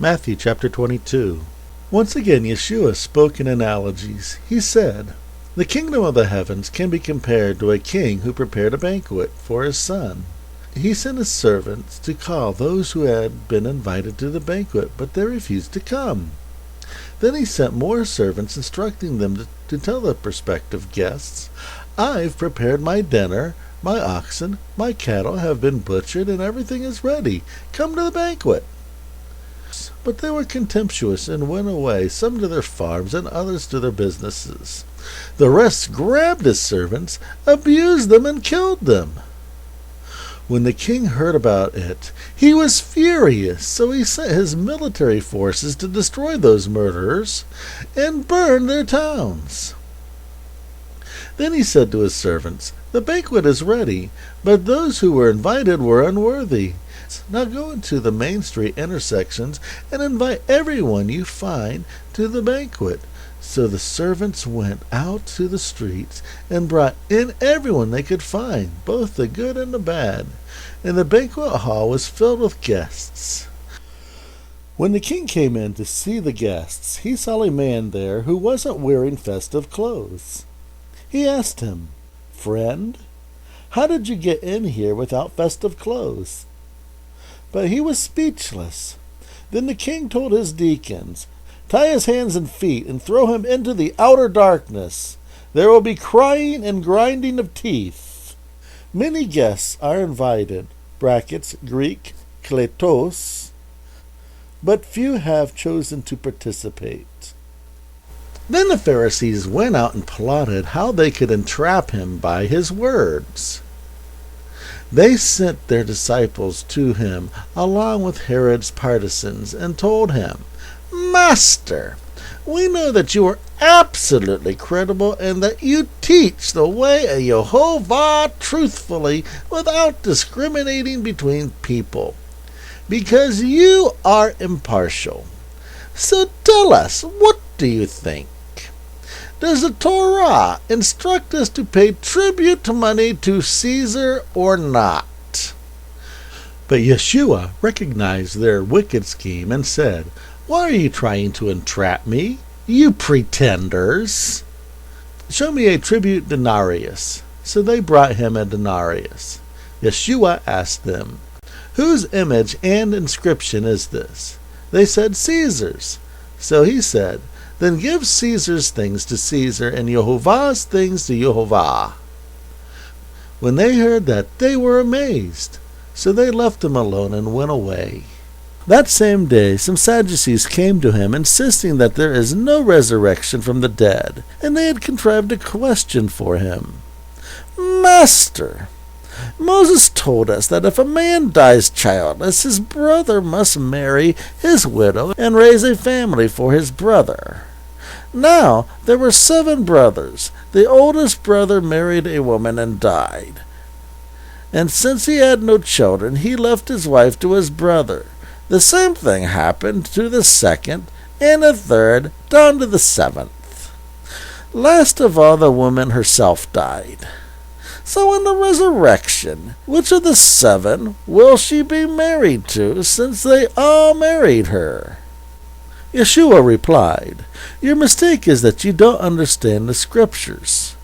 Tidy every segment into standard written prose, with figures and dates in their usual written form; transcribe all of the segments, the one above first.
Matthew chapter 22. Once again, Yehsua spoke in analogies. He said, "The kingdom of the heavens can be compared to a king who prepared a banquet for his son. He sent his servants to call those who had been invited to the banquet, but they refused to come. Then he sent more servants, instructing them to tell the prospective guests, 'I've prepared my dinner, my oxen, my cattle have been butchered, and everything is ready. Come to the banquet.' But they were contemptuous and went away, some to their farms and others to their businesses. The rest grabbed his servants, abused them, and killed them. When the king heard about it, he was furious, so he sent his military forces to destroy those murderers and burn their towns. Then he said to his servants, 'The banquet is ready, but those who were invited were unworthy. Now go into the main street intersections and invite everyone you find to the banquet.' So the servants went out to the streets and brought in everyone they could find, both the good and the bad, and the banquet hall was filled with guests. When the king came in to see the guests, he saw a man there who wasn't wearing festive clothes. He asked him, 'Friend, how did you get in here without festive clothes?' But he was speechless. Then the king told his deacons, 'Tie his hands and feet and throw him into the outer darkness. There will be crying and grinding of teeth.' Many guests are invited, Greek, kletos, but few have chosen to participate." Then the Pharisees went out and plotted how they could entrap him by his words. They sent their disciples to him along with Herod's partisans and told him, "Master, we know that you are absolutely credible and that you teach the way of Jehovah truthfully without discriminating between people, because you are impartial. So tell us, what do you think? Does the Torah instruct us to pay tribute to money to Caesar or not?" But Yehsua recognized their wicked scheme and said, "Why are you trying to entrap me, you pretenders? Show me a tribute denarius." So they brought him a denarius. Yehsua asked them, "Whose image and inscription is this?" They said, "Caesar's." So he said, "Then give Caesar's things to Caesar and Jehovah's things to Jehovah." When they heard that, they were amazed. So they left him alone and went away. That same day some Sadducees came to him, insisting that there is no resurrection from the dead, and they had contrived a question for him. "Master, Moses told us that if a man dies childless, his brother must marry his widow and raise a family for his brother. Now there were 7 brothers. The oldest brother married a woman and died. And since he had no children, he left his wife to his brother. The same thing happened to the second and the third, down to the 7th. Last of all, the woman herself died. So in the resurrection, which of the 7 will she be married to, since they all married her?" Yehsua replied, "Your mistake is that you don't understand the Scriptures,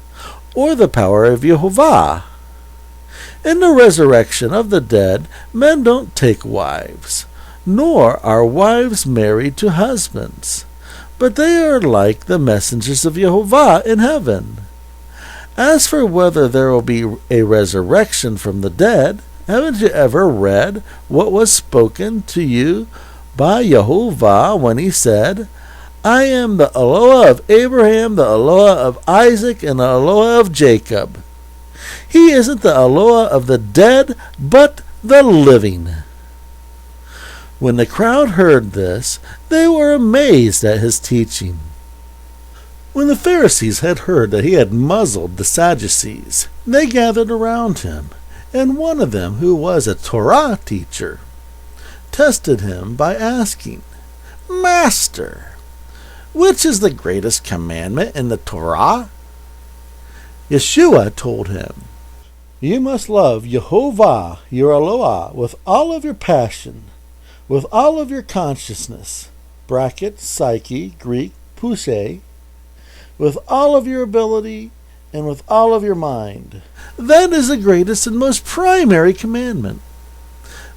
or the power of Jehovah. In the resurrection of the dead, men don't take wives, nor are wives married to husbands, but they are like the messengers of Jehovah in heaven. As for whether there will be a resurrection from the dead, haven't you ever read what was spoken to you by Jehovah when he said, 'I am the Eloah of Abraham, the Eloah of Isaac, and the Eloah of Jacob'? He isn't the Eloah of the dead, but the living." When the crowd heard this, they were amazed at his teaching. When the Pharisees had heard that he had muzzled the Sadducees, they gathered around him, and one of them, who was a Torah teacher, tested him by asking, "Master, which is the greatest commandment in the Torah?" Yehsua told him, "You must love Jehovah, your Eloah, with all of your passion, with all of your consciousness, bracket, psyche, Greek, pushe, with all of your ability and with all of your mind. That is the greatest and most primary commandment.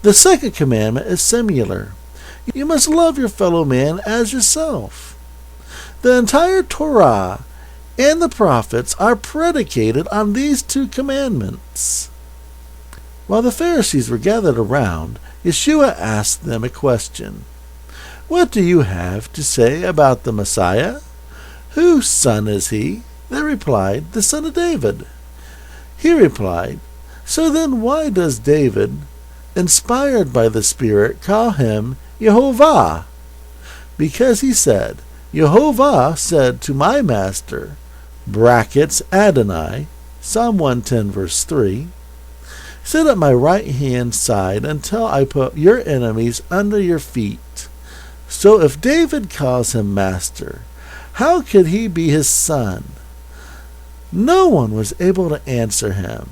The second commandment is similar. You must love your fellow man as yourself. The entire Torah and the prophets are predicated on these two commandments. While the Pharisees were gathered around, Yeshua asked them a question. What do you have to say about the Messiah? Whose son is he? They replied, the son of David. He replied, so then why does David, inspired by the Spirit, call him Yehovah? Because he said, Yehovah said to my master, brackets Adonai, Psalm 110 verse 3, sit at my right hand side until I put your enemies under your feet. So if David calls him master, how could he be his son? No one was able to answer him,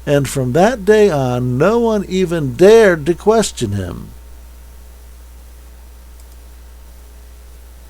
and from that day on no one even dared to question him.